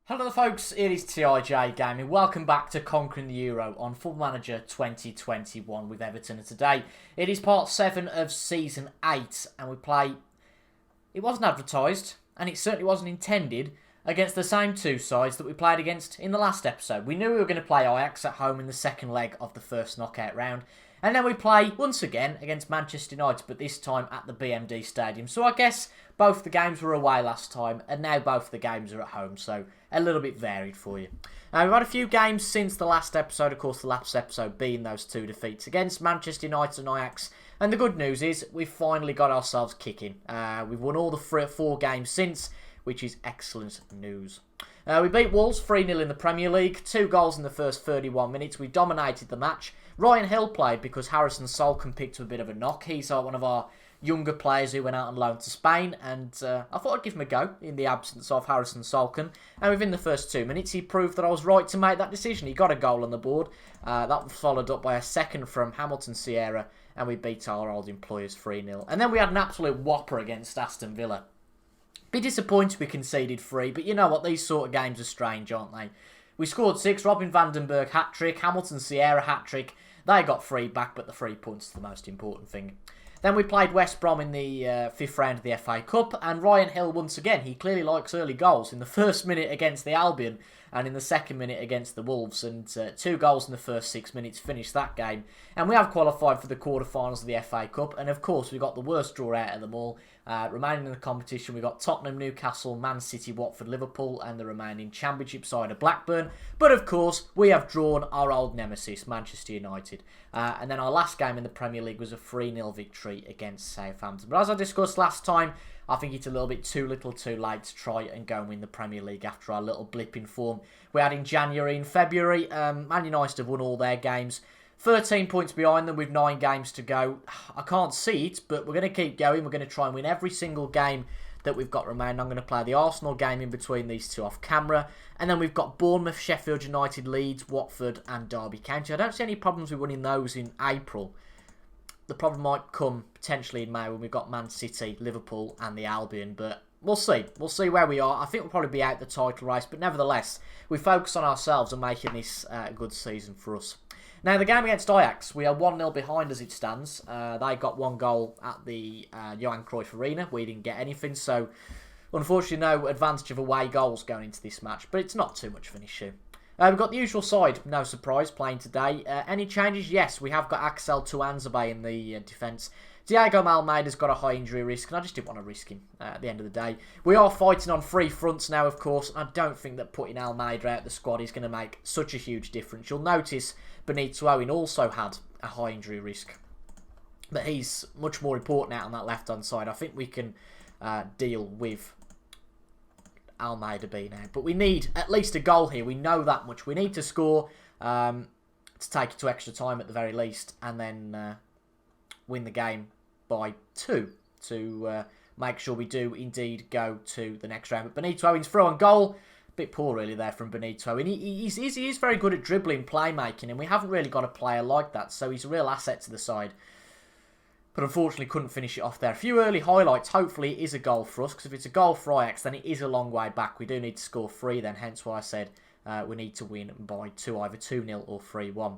Hello folks, it is TIJ Gaming. Welcome back to Conquering the Euro on Football Manager 2021 with Everton. And today it is part 7 of Season 8 and we play, it wasn't advertised and it certainly wasn't intended, against the same two sides that we played against in the last episode. We knew we were going to play Ajax at home in the second leg of the first knockout round. And then we play once again against Manchester United, but this time at the BMD Stadium. So I guess both the games were away last time, and now both the games are at home. So a little bit varied for you. We've had a few games since the last episode, of course the last episode being those two defeats against Manchester United and Ajax. And the good news is we've finally got ourselves kicking. We've won all the four games since, which is excellent news. We beat Wolves 3-0 in the Premier League, 2 goals in the first 31 minutes. We dominated the match. Ryan Hill played because Harrison Solkin picked up a bit of a knock. He's one of our younger players who went out on loan to Spain, and I thought I'd give him a go in the absence of Harrison Solkin. And within the first 2 minutes, he proved that I was right to make that decision. He got a goal on the board. That was followed up by a second from Hamilton Sierra, and we beat our old employers 3-0. And then we had an absolute whopper against Aston Villa. Be disappointed we conceded 3, but you know what? These sort of games are strange, aren't they? We scored 6, Robin van den Berg hat-trick, Hamilton Sierra hat-trick. They got 3 back, but the 3 points is the most important thing. Then we played West Brom in the 5th round of the FA Cup, and Ryan Hill once again, he clearly likes early goals in the first minute against the Albion and in the second minute against the Wolves, and 2 goals in the first 6 minutes finished that game. And we have qualified for the quarterfinals of the FA Cup, and of course we got the worst draw out of them all. Remaining in the competition, we got Tottenham, Newcastle, Man City, Watford, Liverpool, and the remaining Championship side of Blackburn. But of course, we have drawn our old nemesis, Manchester United. And then our last game in the Premier League was a 3-0 victory against Southampton. But as I discussed last time, I think it's a little bit too little too late to try and go and win the Premier League after our little blip in form we had in January and February. Man United have won all their games. 13 points behind them with 9 games to go. I can't see it, but we're going to keep going. We're going to try and win every single game that we've got remaining. I'm going to play the Arsenal game in between these two off camera. And then we've got Bournemouth, Sheffield United, Leeds, Watford and Derby County. I don't see any problems with winning those in April. The problem might come potentially in May when we've got Man City, Liverpool and the Albion, but we'll see. We'll see where we are. I think we'll probably be out the title race, but nevertheless, we focus on ourselves and making this a good season for us. Now, the game against Ajax, we are 1-0 behind as it stands. They got 1 goal at the Johan Cruyff Arena. We didn't get anything, so unfortunately no advantage of away goals going into this match, but it's not too much of an issue. We've got the usual side, no surprise, playing today. Any changes? Yes, we have got Axel Tuanzebe in the defence. Diego Almeida's got a high injury risk, and I just didn't want to risk him at the end of the day. We are fighting on 3 fronts now, of course, and I don't think that putting Almeida out the squad is going to make such a huge difference. You'll notice Benito Owen also had a high injury risk, but he's much more important out on that left-hand side. I think we can deal with Almeida being out, but we need at least a goal here. We know that much. We need to score to take it to extra time at the very least, and then win the game by 2 to make sure we do indeed go to the next round. But Benito Owen's throw on goal, a bit poor really there from Benito Owen. He is very good at dribbling, playmaking, and we haven't really got a player like that, so he's a real asset to the side. But unfortunately couldn't finish it off there. A few early highlights. Hopefully it is a goal for us, because if it's a goal for Ajax, then it is a long way back. We do need to score 3 then, hence why I said we need to win by 2, either 2-0 or 3-1.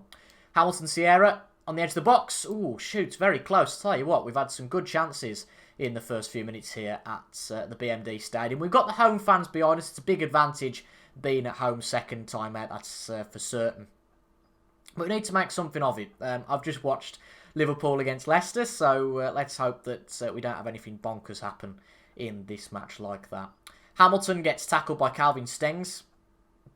Hamilton Sierra on the edge of the box. Ooh, shoots very close. Tell you what, we've had some good chances in the first few minutes here at the BMD Stadium. We've got the home fans behind us. It's a big advantage being at home second time out, that's for certain. But we need to make something of it. I've just watched Liverpool against Leicester, so let's hope that we don't have anything bonkers happen in this match like that. Hamilton gets tackled by Calvin Stengs.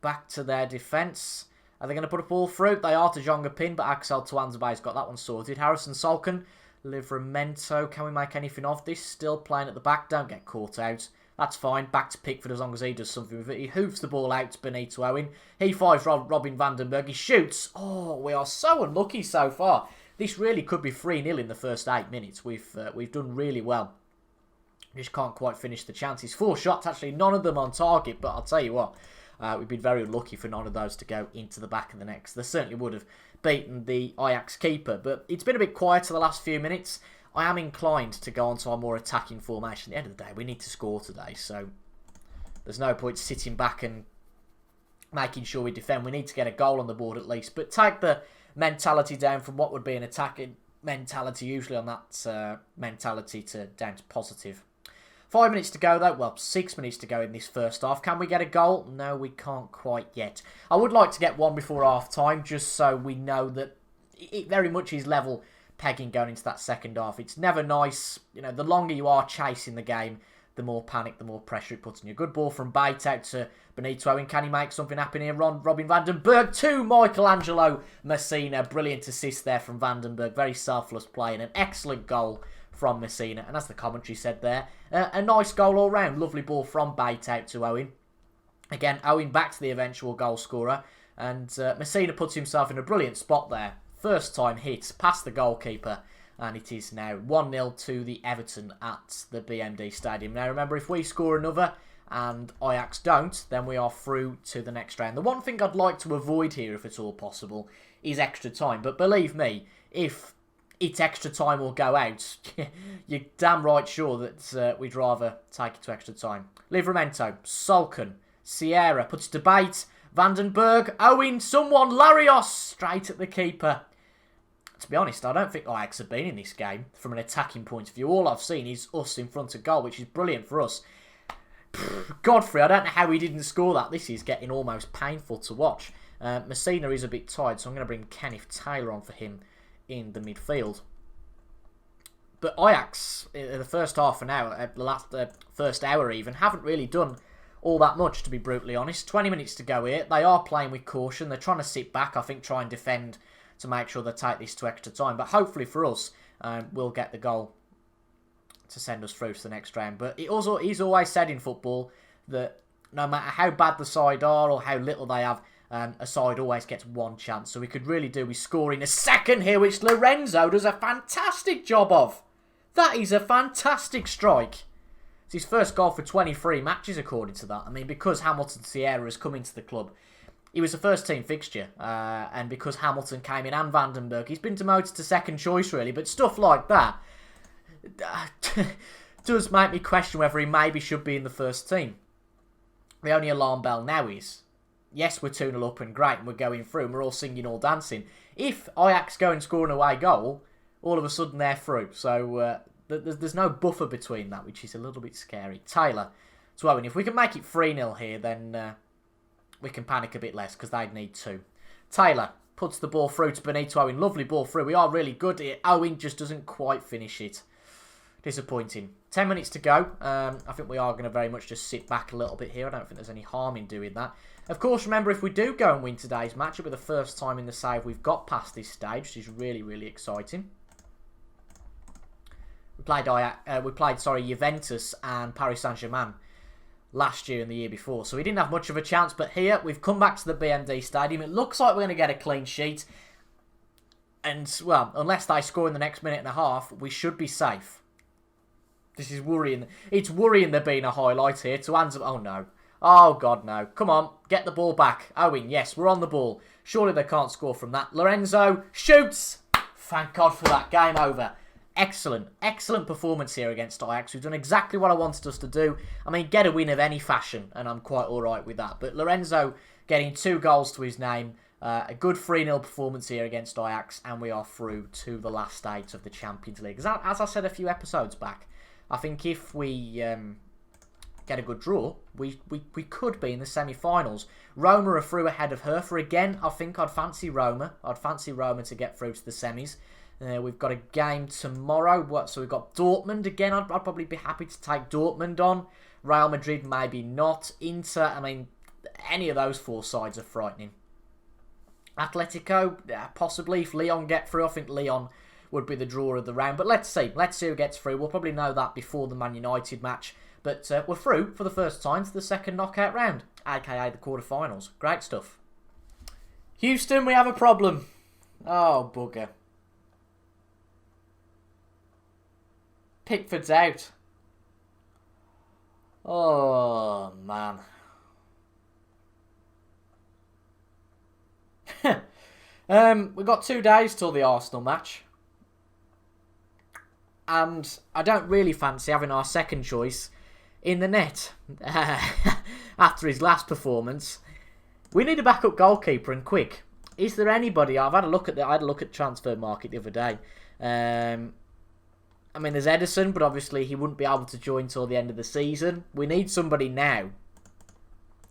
Back to their defence. Are they going to put a ball through? They are to Jonga Pin, but Axel Tuanzebe's got that one sorted. Harrison Solkin, Livramento. Can we make anything of this? Still playing at the back. Don't get caught out. That's fine. Back to Pickford as long as he does something with it. He hoofs the ball out to Benito Owen. He fives Robin van den Berg. He shoots. Oh, we are so unlucky so far. This really could be 3-0 in the first 8 minutes. We've done really well. Just can't quite finish the chances. 4 shots, actually, none of them on target. But I'll tell you what, we've been very unlucky for none of those to go into the back of the net. They certainly would have beaten the Ajax keeper. But it's been a bit quieter the last few minutes. I am inclined to go on to our more attacking formation. At the end of the day, we need to score today. So there's no point sitting back and making sure we defend. We need to get a goal on the board at least. But take the mentality down from what would be an attacking mentality, usually on that mentality, down to positive. 5 minutes to go though. Well, 6 minutes to go in this first half. Can we get a goal? No, we can't quite yet. I would like to get one before half time, just so we know that it very much is level pegging going into that second half. It's never nice. You know, the longer you are chasing the game, the more panic, the more pressure it puts on you. Good ball from Bate out to Benito. And can he make something happen here? Robin Vandenberg to Michelangelo Messina. Brilliant assist there from Vandenberg. Very selfless play and an excellent goal from Messina. And as the commentary said there, a nice goal all round. Lovely ball from Bate out to Owen. Again, Owen back to the eventual goal scorer. And Messina puts himself in a brilliant spot there. First time hit past the goalkeeper. And it is now 1-0 to the Everton at the BMD Stadium. Now remember, if we score another and Ajax don't, then we are through to the next round. The one thing I'd like to avoid here, if at all possible, is extra time. But believe me, if it's extra time or go out, you're damn right sure that we'd rather take it to extra time. Livramento, Solken, Sierra puts to Bate, Vandenberg, Owen, someone, Larios, straight at the keeper. To be honest, I don't think Ajax have been in this game from an attacking point of view. All I've seen is us in front of goal, which is brilliant for us. Godfrey, I don't know how he didn't score that. This is getting almost painful to watch. Messina is a bit tired, so I'm going to bring Kenneth Taylor on for him in the midfield. But Ajax, in the first half an hour, first hour even, haven't really done all that much, to be brutally honest. 20 minutes to go here. They are playing with caution. They're trying to sit back, I think, try and defend to make sure they take this to extra time. But hopefully for us, we'll get the goal to send us through to the next round. But he's always said in football that no matter how bad the side are or how little they have, a side always gets one chance. So we could really do with scoring a second here, which Lorenzo does a fantastic job of. That is a fantastic strike. It's his first goal for 23 matches, according to that. I mean, because Hamilton Sierra has come into the club, he was a first-team fixture, and because Hamilton came in and Vandenberg, he's been demoted to second choice, really. But stuff like that does make me question whether he maybe should be in the first team. The only alarm bell now is, yes, we're 2-0 up and great, and we're going through, and we're all singing, all dancing. If Ajax go and score an away goal, all of a sudden they're through. So there's no buffer between that, which is a little bit scary. Taylor to Owen. If we can make it 3-0 here, then we can panic a bit less, because they'd need 2. Taylor puts the ball through to Benito Owen. Lovely ball through. We are really good here. Owen just doesn't quite finish it. Disappointing. 10 minutes to go. I think we are going to very much just sit back a little bit here. I don't think there's any harm in doing that. Of course, remember, if we do go and win today's match, it'll be the first time in the save we've got past this stage, which is really, really exciting. We played Juventus and Paris Saint-Germain last year and the year before, so we didn't have much of a chance. But here, we've come back to the BMD Stadium. It looks like we're going to get a clean sheet. And, well, unless they score in the next minute and a half, we should be safe. This is worrying. It's worrying there being a highlight here to hands up. Oh, no. Oh, God, no. Come on, get the ball back. Owen, yes, we're on the ball. Surely they can't score from that. Lorenzo shoots. Thank God for that. Game over. Excellent, excellent performance here against Ajax. We've done exactly what I wanted us to do. I mean, get a win of any fashion, and I'm quite all right with that. But Lorenzo getting 2 goals to his name. A good 3-0 performance here against Ajax, and we are through to the last stage of the Champions League. As I said a few episodes back, I think if we get a good draw, we could be in the semi-finals. Roma are through ahead of Hertha again. I think I'd fancy Roma. I'd fancy Roma to get through to the semis. We've got a game tomorrow. So we've got Dortmund again. I'd probably be happy to take Dortmund on. Real Madrid, maybe not. Inter, I mean, any of those 4 sides are frightening. Atletico, possibly. If Lyon get through, I think Lyon would be the draw of the round. But let's see. Let's see who gets through. We'll probably know that before the Man United match. But we're through for the first time to the second knockout round, aka the quarterfinals. Great stuff. Houston, we have a problem. Oh, bugger. Pickford's out. Oh, man. We've got 2 days till the Arsenal match. And I don't really fancy having our second choice in the net after his last performance. We need a backup goalkeeper and quick. Is there anybody? I had a look at transfer market the other day. I mean, there's Edison, but obviously he wouldn't be able to join till the end of the season. We need somebody now.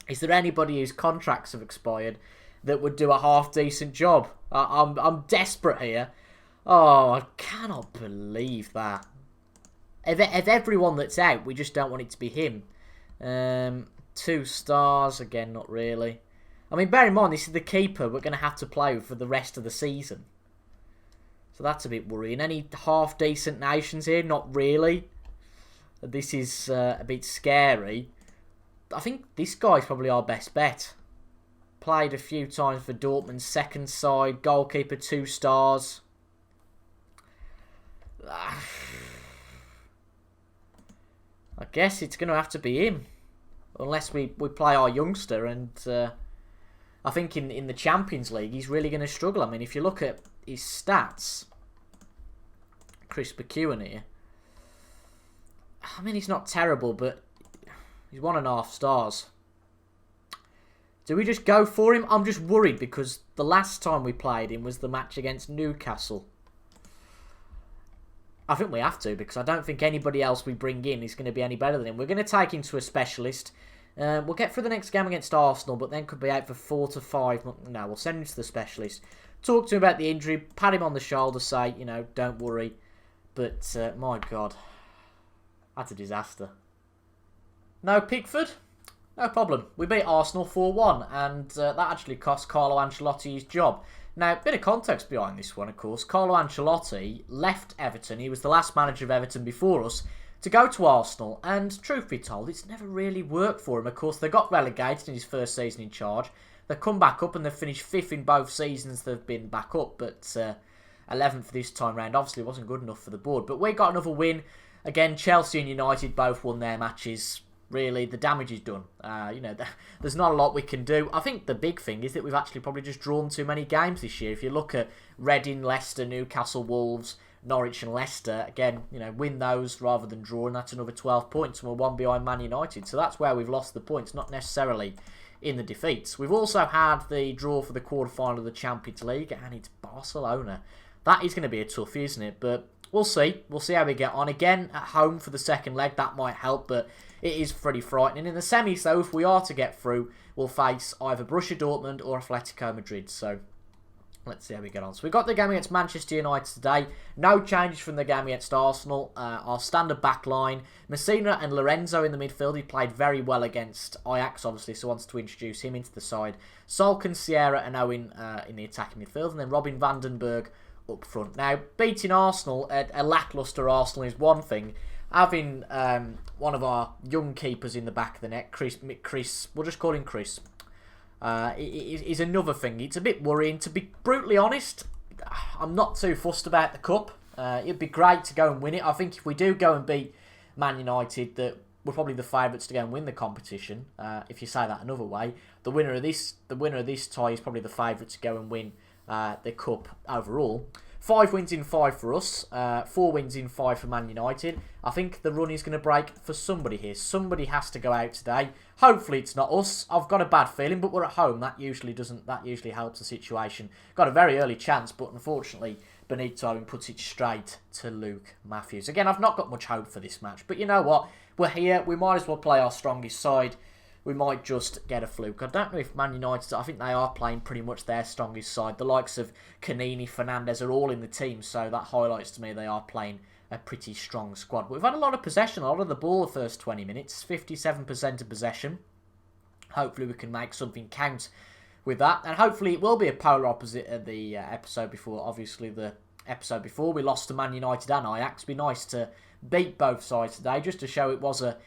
Is there anybody whose contracts have expired that would do a half decent job? I'm desperate here. Oh, I cannot believe that. If everyone that's out, we just don't want it to be him. 2 stars again, not really. I mean, bear in mind, this is the keeper we're going to have to play with for the rest of the season. So that's a bit worrying. Any half-decent nations here? Not really. This is a bit scary. I think this guy's probably our best bet. Played a few times for Dortmund's second side. Goalkeeper, 2 stars. I guess it's going to have to be him. Unless we play our youngster, and I think in the Champions League he's really going to struggle. I mean, if you look at his stats, Chris McEwen here, I mean, he's not terrible, but he's 1.5 stars. Do we just go for him? I'm just worried because the last time we played him was the match against Newcastle. I think we have to, because I don't think anybody else we bring in is going to be any better than him. We're going to take him to a specialist. We'll get through the next game against Arsenal, but then could be out for 4 to 5. No, we'll send him to the specialist. Talk to him about the injury, pat him on the shoulder, say, you know, don't worry. But, my God, that's a disaster. No Pickford? No problem. We beat Arsenal 4-1, and that actually cost Carlo Ancelotti his job. Now, a bit of context behind this one, of course. Carlo Ancelotti left Everton. He was the last manager of Everton before us to go to Arsenal. And truth be told, it's never really worked for him. Of course, they got relegated in his first season in charge. They've come back up and they've finished 5th in both seasons they've been back up. But 11th this time round obviously wasn't good enough for the board. But we got another win. Again, Chelsea and United both won their matches. Really, the damage is done. There's not a lot we can do. I think the big thing is that we've actually probably just drawn too many games this year. If you look at Reading, Leicester, Newcastle, Wolves, Norwich and Leicester, again, win those rather than draw, and that's another 12 points, and we're 1 behind Man United. So that's where we've lost the points, not necessarily in the defeats. We've also had the draw for the quarter-final of the Champions League, and it's Barcelona. That is going to be a toughie, isn't it? But we'll see. We'll see how we get on. Again, at home for the second leg, that might help, but it is pretty frightening. In the semis, though, if we are to get through, we'll face either Borussia Dortmund or Atletico Madrid. So let's see how we get on. So we've got the game against Manchester United today. No changes from the game against Arsenal. Our standard back line, Messina and Lorenzo in the midfield. He played very well against Ajax, obviously, so wants to introduce him into the side. Solken, Sierra and Owen in the attacking midfield. And then Robin van den Berg up front. Now, beating Arsenal, a lacklustre Arsenal is one thing. Having one of our young keepers in the back of the net, Chris, we'll just call him Chris, is another thing. It's a bit worrying. To be brutally honest, I'm not too fussed about the cup. It'd be great to go and win it. I think if we do go and beat Man United, that we're probably the favourites to go and win the competition. If you say that another way, the winner of this tie is probably the favourite to go and win the cup overall. 5 wins in 5 for us, 4 wins in 5 for Man United. I think the run is going to break for somebody here. Somebody has to go out today. Hopefully it's not us. I've got a bad feeling, but we're at home. That usually helps the situation. Got a very early chance, but unfortunately Benito puts it straight to Luke Matthews. Again, I've not got much hope for this match, but you know what? We're here. We might as well play our strongest side. We might just get a fluke. I don't know if Man United, I think they are playing pretty much their strongest side. The likes of Canini, Fernandes are all in the team, so that highlights to me they are playing a pretty strong squad. But we've had a lot of possession, a lot of the ball the first 20 minutes, 57% of possession. Hopefully we can make something count with that, and hopefully it will be a polar opposite of the episode before. Obviously the episode before we lost to Man United and Ajax. It'd be nice to beat both sides today, just to show it was a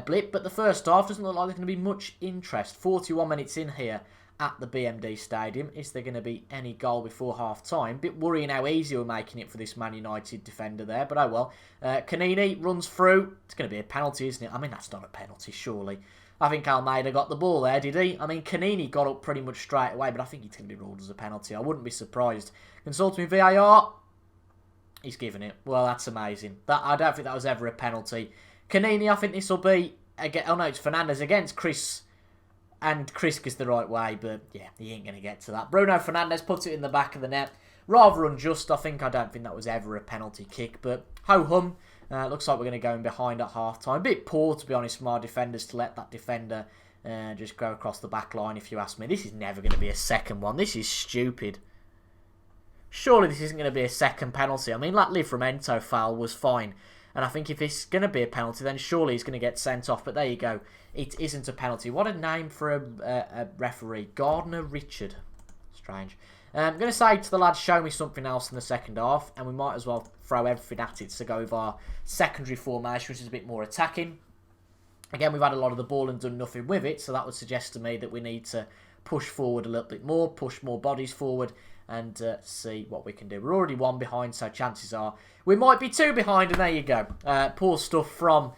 blip, but the first half doesn't look like there's going to be much interest. 41 minutes in here at the BMD Stadium. Is there going to be any goal before half-time? Bit worrying how easy we're making it for this Man United defender there, but oh well. Canini runs through. It's going to be a penalty, isn't it? I mean, that's not a penalty, surely. I think Almeida got the ball there, did he? I mean, Canini got up pretty much straight away, but I think it's going to be ruled as a penalty. I wouldn't be surprised. Consulting with VAR. He's given it. Well, that's amazing. I don't think that was ever a penalty. Canini, I think this will be... Oh no, it's Fernandes against Chris And Chris gets the right way, but yeah, he ain't going to get to that. Bruno Fernandes puts it in the back of the net. Rather unjust, I don't think that was ever a penalty kick, but ho-hum. Looks like we're going to go in behind at half-time. A bit poor, to be honest, from our defenders to let that defender just go across the back line, if you ask me. This is never going to be a second one. This is stupid. Surely this isn't going to be a second penalty. I mean, that Livramento foul was fine. And I think if it's going to be a penalty, then surely he's going to get sent off. But there you go. It isn't a penalty. What a name for a referee. Gardner Richard. Strange. I'm going to say to the lads, show me something else in the second half. And we might as well throw everything at it to go with our secondary formation, which is a bit more attacking. Again, we've had a lot of the ball and done nothing with it. So that would suggest to me that we need to push forward a little bit more. Push more bodies forward. And see what we can do. We're already 1 behind, so chances are we might be 2 behind, and there you go. Poor stuff from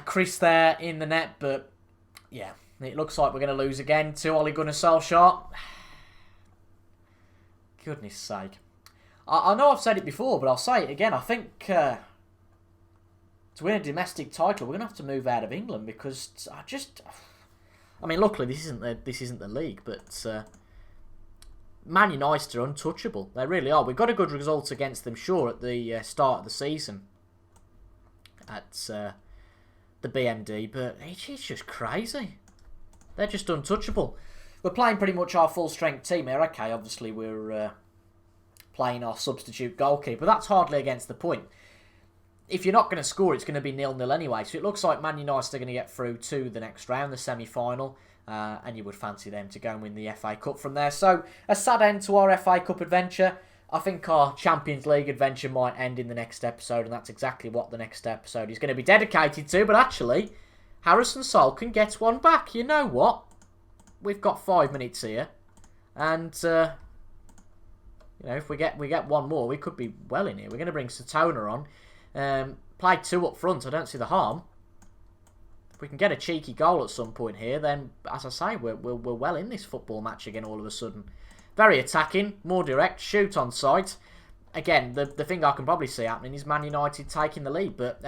Chris there in the net, but yeah, it looks like we're going to lose again to Ole Gunnar Solskjaer. Goodness sake. I know I've said it before, but I'll say it again. I think to win a domestic title, we're going to have to move out of England because I mean, luckily this isn't the league, but Man United are untouchable. They really are. We got a good result against them, sure, at the start of the season at the BMD, but it's just crazy. They're just untouchable. We're playing pretty much our full-strength team here. Okay, obviously we're playing our substitute goalkeeper. That's hardly against the point. If you're not going to score, it's going to be 0-0 anyway. So it looks like Man United are going to get through to the next round, the semi-final. And you would fancy them to go and win the FA Cup from there. So, a sad end to our FA Cup adventure. I think our Champions League adventure might end in the next episode, and that's exactly what the next episode is going to be dedicated to. But actually, Harrison Salkin gets one back. You know what? We've got 5 minutes here. And, if we get one more, we could be well in here. We're going to bring Satona on. Play 2 up front. I don't see the harm. If we can get a cheeky goal at some point here, then, as I say, we're well in this football match again all of a sudden. Very attacking, more direct, shoot on sight. Again, the thing I can probably see happening is Man United taking the lead, but,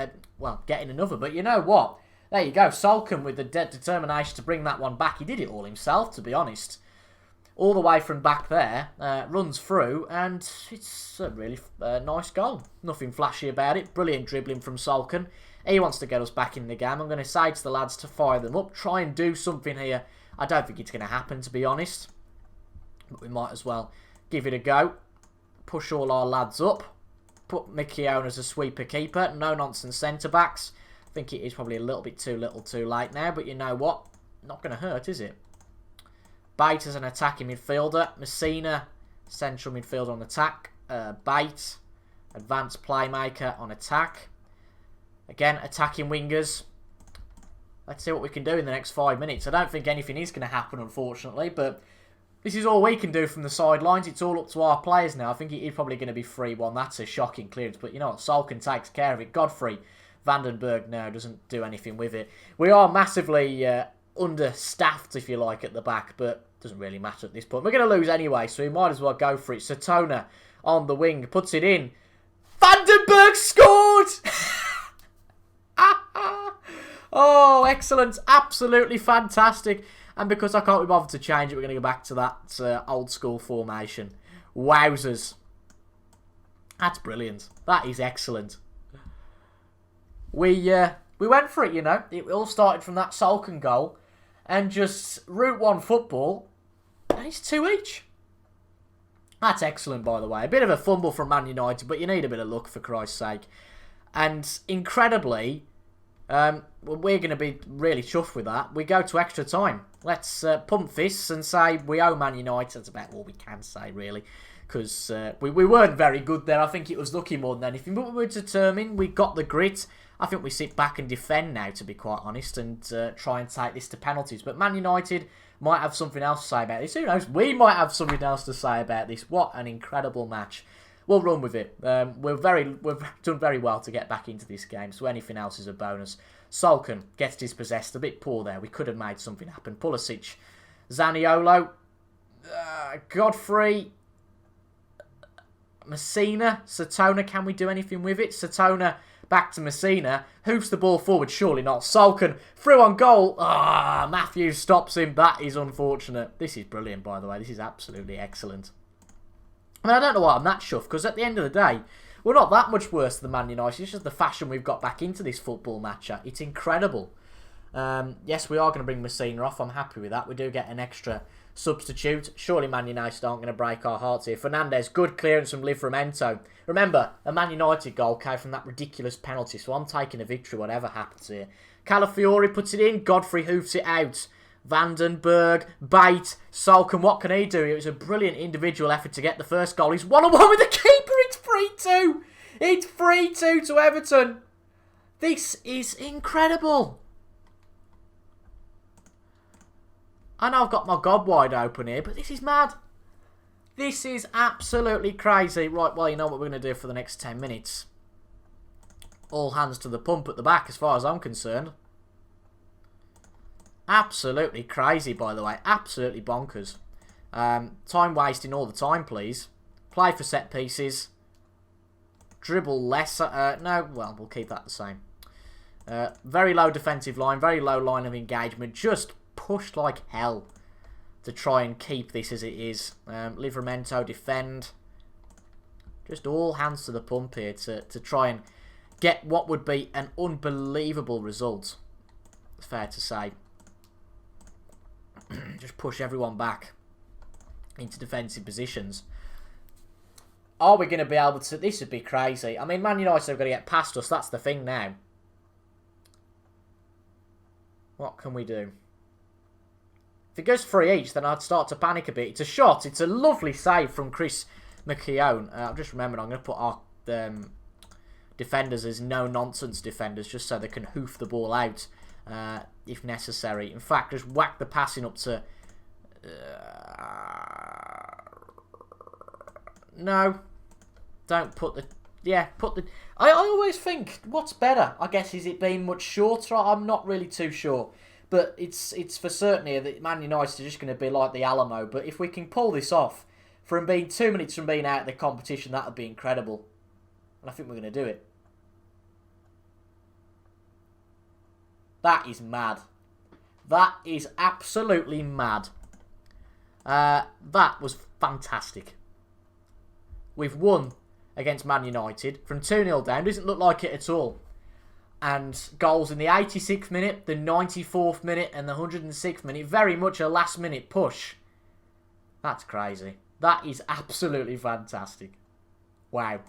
getting another. But you know what? There you go. Salkin with the determination to bring that one back. He did it all himself, to be honest. All the way from back there, runs through, and it's a really nice goal. Nothing flashy about it. Brilliant dribbling from Salkin. He wants to get us back in the game. I'm going to say to the lads to fire them up. Try and do something here. I don't think it's going to happen, to be honest. But we might as well give it a go. Push all our lads up. Put Mickey Owen as a sweeper keeper. No nonsense centre-backs. I think it is probably a little bit too little too late now. But you know what? Not going to hurt, is it? Bate as an attacking midfielder. Messina, central midfielder on attack. Bate, advanced playmaker on attack. Again, attacking wingers. Let's see what we can do in the next 5 minutes. I don't think anything is going to happen, unfortunately, but this is all we can do from the sidelines. It's all up to our players now. I think it is probably going to be 3-1. That's a shocking clearance, but you know what? Salkin takes care of it. Godfrey Vandenberg now doesn't do anything with it. We are massively understaffed, if you like, at the back, but it doesn't really matter at this point. We're going to lose anyway, so we might as well go for it. Satona on the wing, puts it in. Vandenberg scored! Oh, excellent. Absolutely fantastic. And because I can't be bothered to change it, we're going to go back to that old school formation. Wowzers. That's brilliant. That is excellent. We went for it, you know. It all started from that Salkin goal. And just Route 1 football. And it's 2 each. That's excellent, by the way. A bit of a fumble from Man United, but you need a bit of luck, for Christ's sake. And incredibly, we're going to be really chuffed with that. We go to extra time. Let's pump fists and say we owe Man United. That's about all we can say, really. Because we weren't very good there. I think it was lucky more than anything. But we were determined. We got the grit. I think we sit back and defend now, to be quite honest, and try and take this to penalties. But Man United might have something else to say about this. Who knows? We might have something else to say about this. What an incredible match. We'll run with it. We've done very well to get back into this game, so anything else is a bonus. Salkin gets dispossessed. A bit poor there. We could have made something happen. Pulisic. Zaniolo. Godfrey. Messina. Satona. Can we do anything with it? Satona Back to Messina. Hoofs the ball forward. Surely not. Salkin through on goal. Ah, Matthews stops him. That is unfortunate. This is brilliant, by the way. This is absolutely excellent. I mean, I don't know why I'm that chuffed, because at the end of the day, we're not that much worse than Man United. It's just the fashion we've got back into this football match. It's incredible. Yes, we are going to bring Messina off. I'm happy with that. We do get an extra substitute. Surely Man United aren't going to break our hearts here. Fernandes, good clearance from Livramento. Remember, a Man United goal came from that ridiculous penalty, so I'm taking a victory whatever happens here. Calafiori puts it in. Godfrey hoofs it out. Vandenberg, Bate, Salkin, what can he do? It was a brilliant individual effort to get the first goal. He's 1-on-1 with the keeper. It's 3-2. It's 3-2 to Everton. This is incredible. I know I've got my gob wide open here, but this is mad. This is absolutely crazy. Right, well, you know what we're going to do for the next 10 minutes. All hands to the pump at the back as far as I'm concerned. Absolutely crazy, by the way. Absolutely bonkers. Time wasting all the time, please. Play for set pieces. Dribble less. No, well, we'll keep that the same. Very low defensive line. Very low line of engagement. Just pushed like hell to try and keep this as it is. Livramento defend. Just all hands to the pump here to try and get what would be an unbelievable result. It's fair to say. Just push everyone back into defensive positions. Are we going to be able to... This would be crazy. I mean, Man United are going to get past us. That's the thing now. What can we do? If it goes 3 each, then I'd start to panic a bit. It's a shot. It's a lovely save from Chris McKeown. I've just remembered I'm going to put our defenders as no-nonsense defenders just so they can hoof the ball out if necessary. In fact, just whack the passing up to... no. Don't put the... Yeah, put the... I always think, what's better? I guess, is it being much shorter? I'm not really too sure. But it's for certain here that Man United are just going to be like the Alamo. But if we can pull this off, from being 2 minutes from being out of the competition, that would be incredible. And I think we're going to do it. That is mad. That is absolutely mad. That was fantastic. We've won against Man United from 2-0 down. Doesn't look like it at all. And goals in the 86th minute, the 94th minute and the 106th minute. Very much a last minute push. That's crazy. That is absolutely fantastic. Wow.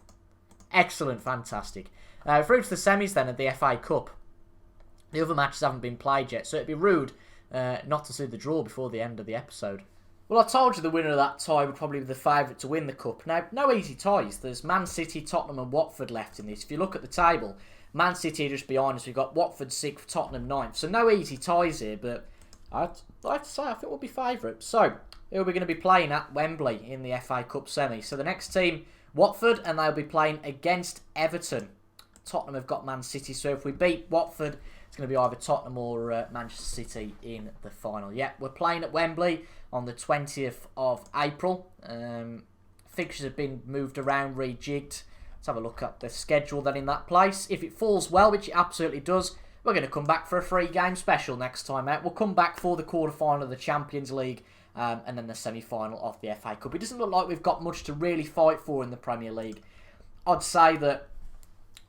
Excellent, fantastic. Through to the semis then of the FA Cup. The other matches haven't been played yet, so it'd be rude not to see the draw before the end of the episode. Well, I told you the winner of that tie would probably be the favourite to win the cup. Now, no easy ties. There's Man City, Tottenham and Watford left in this. If you look at the table, Man City are just behind us. We've got Watford 6th, Tottenham 9th. So no easy ties here, but I'd like to say I think we'll be favourite. So, who are we going to be playing at Wembley in the FA Cup semi? So the next team, Watford, and they'll be playing against Everton. Tottenham have got Man City, so if we beat Watford, it's going to be either Tottenham or Manchester City in the final. Yeah, we're playing at Wembley on the 20th of April. Fixtures have been moved around, rejigged. Let's have a look at the schedule then in that place. If it falls well, which it absolutely does, we're going to come back for a 3-game special next time out. We'll come back for the quarter-final of the Champions League and then the semi-final of the FA Cup. It doesn't look like we've got much to really fight for in the Premier League. I'd say that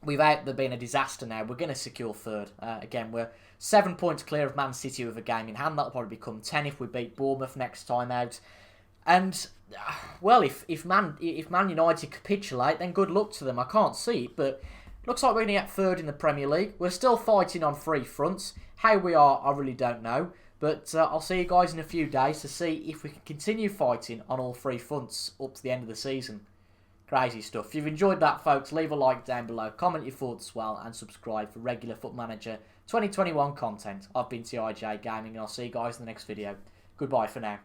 without there being a disaster now, we're going to secure third. Again, we're 7 points clear of Man City with a game in hand. That'll probably become 10 if we beat Bournemouth next time out. And, well, if Man United capitulate, then good luck to them. I can't see it, but looks like we're going to get third in the Premier League. We're still fighting on 3 fronts. How we are, I really don't know. But I'll see you guys in a few days to see if we can continue fighting on all 3 fronts up to the end of the season. Crazy stuff. If you've enjoyed that, folks, leave a like down below, comment your thoughts as well, and subscribe for regular Foot Manager 2021 content. I've been TIJ Gaming, and I'll see you guys in the next video. Goodbye for now.